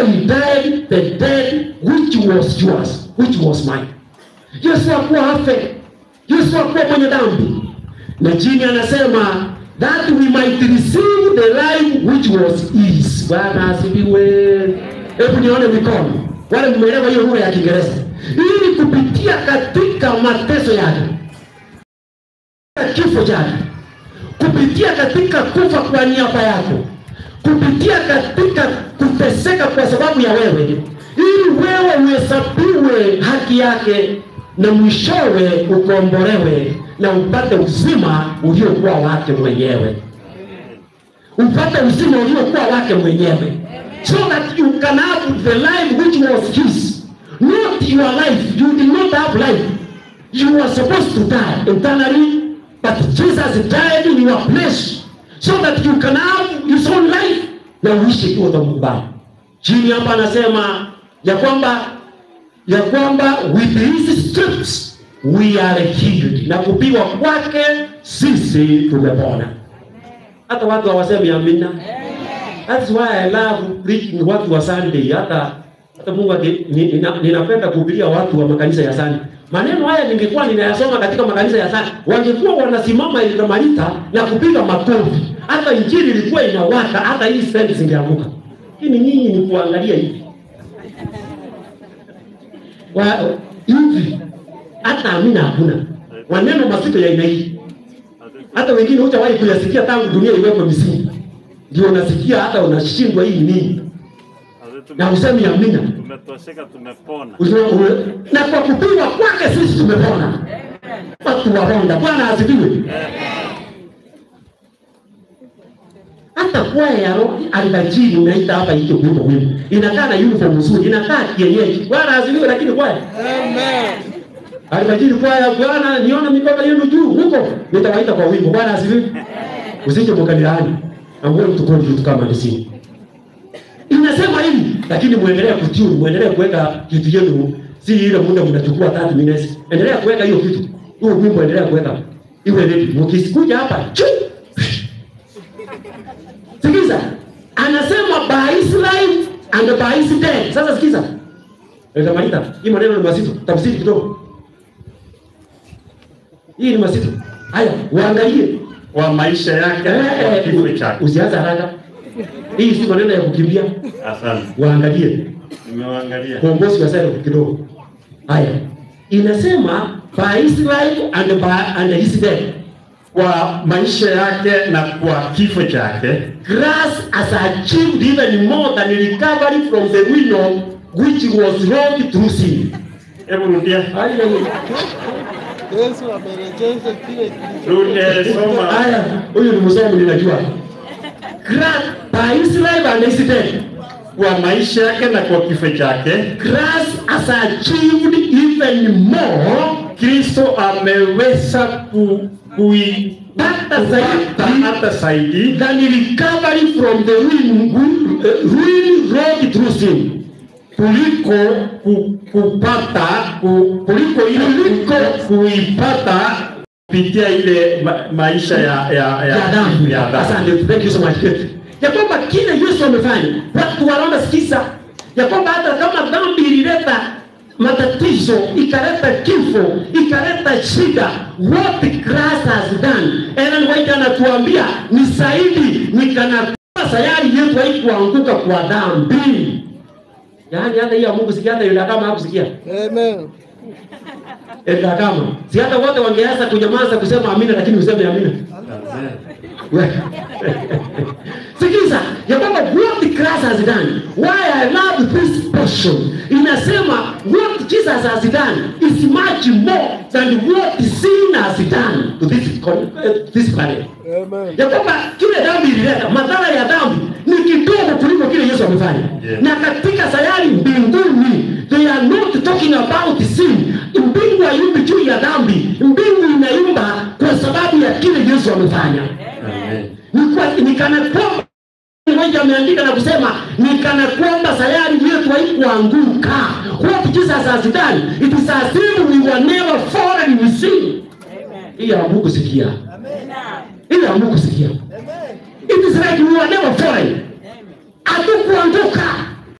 he died the death which was yours, which was mine. Yesu hakuwa afe. Yesu hakuwa mwenye dhambi. Na chini anasema that we might receive the life which was his. Bwana asifiwe. Hebu nione mikono. Wale mmeelewa hiyo lugha ya Kiingereza. Ili kupitia katika mateso yake, kifo chake, kupitia katika kufa kwa niaba yako, kupitia katika kuteseka kwa sababu ya wewe, ili wewe uhesabiwe haki yake na mwishowe ukombolewe na upate uzima uliokuwa wake mwenyewe. Upate uzima uliokuwa wake mwenyewe. So that you can have the life which was his. Not your life. You did not have life. You were supposed to die eternally, but Jesus died in your place so that you can have his own life na uishi kwa Mungu. Chini hapa anasema ya kwamba with his stripes we are healed. Na kupigwa kwake sisi tumepona. Hata watu hawasemi amina. That's why I love preaching watu wa Sunday. Hata Mungu ninapenda kuhubiria watu wa makanisa ya Sunday. Maneno haya ningekuwa ninayasoma katika makanisa ya Sunday, wangekuwa wanasimama ile malita na kupiga makofi. Hata injili ilikuwa inawaka, hata hii stand zingeanguka. Lakini nyinyi ni kuangalia hivi. Hivi hata amina hakuna. Maneno mazito ya aina hii. Hata wengine hujawahi kuyasikia tangu dunia iwekwe misingi. Ndio unasikia hata unashindwa hii nini? Na usemi amina. Tumetosheka, tumepona. Na kwa kupigwa kwake sisi tumepona. Watu waronda. Bwana asifiwe. Hata kwa ya roho alibajiri unaita hapa hicho wimbo wimbo. Inakaa na uniform nzuri, inakaa kienyeji. Bwana asifiwe, lakini kwa amen. Alibajiri kwa ya Bwana, niona mikono yenu juu huko. Nitawaita kwa wimbo. Bwana asifiwe. Usije mkanilaani. Ambao mtukoni vitu kama nisini. Inasema hivi, lakini muendelee kutune, muendelee kuweka kitu yenu, si ile muda mnachukua 30 minutes. Endelea kuweka hiyo kitu. Huo wimbo endelea kuweka. Iwe ready. Mkisikuja hapa, sikiza. Anasema by his life and by his death. Sasa sikiza. Ndio maana hii maneno ni mazito. Tafsiri kidogo. Hii ni mazito. Haya, waangalie Kwa maisha yake kwa kifo chake. Usianze haraka. Hii si maneno ya kukimbia. Asante. Waangalie. Nimewaangalia. Kombozi wa sasa kidogo. Haya. Inasema by his life and his death. Kwa maisha yake na kwa kifo chake, Grace has achieved even more than recovery from the ruin which was wrought through sin. hebu rudia. Yesu amerejesha kile Rudia soma. Haya, huyu ni msomo ninajua. Grace by his life and his death. Kwa maisha yake na kwa kifo chake, Grace has achieved even more. Kristo ameweza kuipata zaidi than recovery from the ruin wrought through sin. kuliko kuipata kupitia ile maisha ya dhambi. ya Asante, thank you so much. Ya kwamba kile Yesu amefanya, watu wanaona sikiza, ya kwamba hata kama dhambi ilileta matatizo, ikaleta kifo, ikaleta shida, what Christ has done. Ellen White anatuambia ni zaidi, ni kana sayari yetu haikuanguka kwa dhambi. Yaani hata hiyo Mungu sikia, hata yule kama hakusikia. Amen. Enda kama si hata wote wangeanza kunyamaza kusema amina, lakini useme amina. Sikiza ya kwamba what Christ has done. Why I love this portion. Inasema what Jesus has done is much more than what sin has done to this planet. Amen. Ya kwamba kile dhambi ilileta, madhara ya dhambi ni kidogo kuliko kile Yesu amefanya. Yeah. Na katika sayari mbinguni, they are not talking about sin. Mbingu hayumbi juu ya dhambi. Mbingu inayumba kwa sababu ya kile Yesu amefanya. Amen. Ni kana kwamba mmoja ameandika na kusema ni kana kwamba sayari yetu haikuanguka. What Jesus has done, it is as if we were never fallen in sin. Iya Mungu sikia. Iya Mungu sikia. It is like we were never fallen. Hatukuanguka.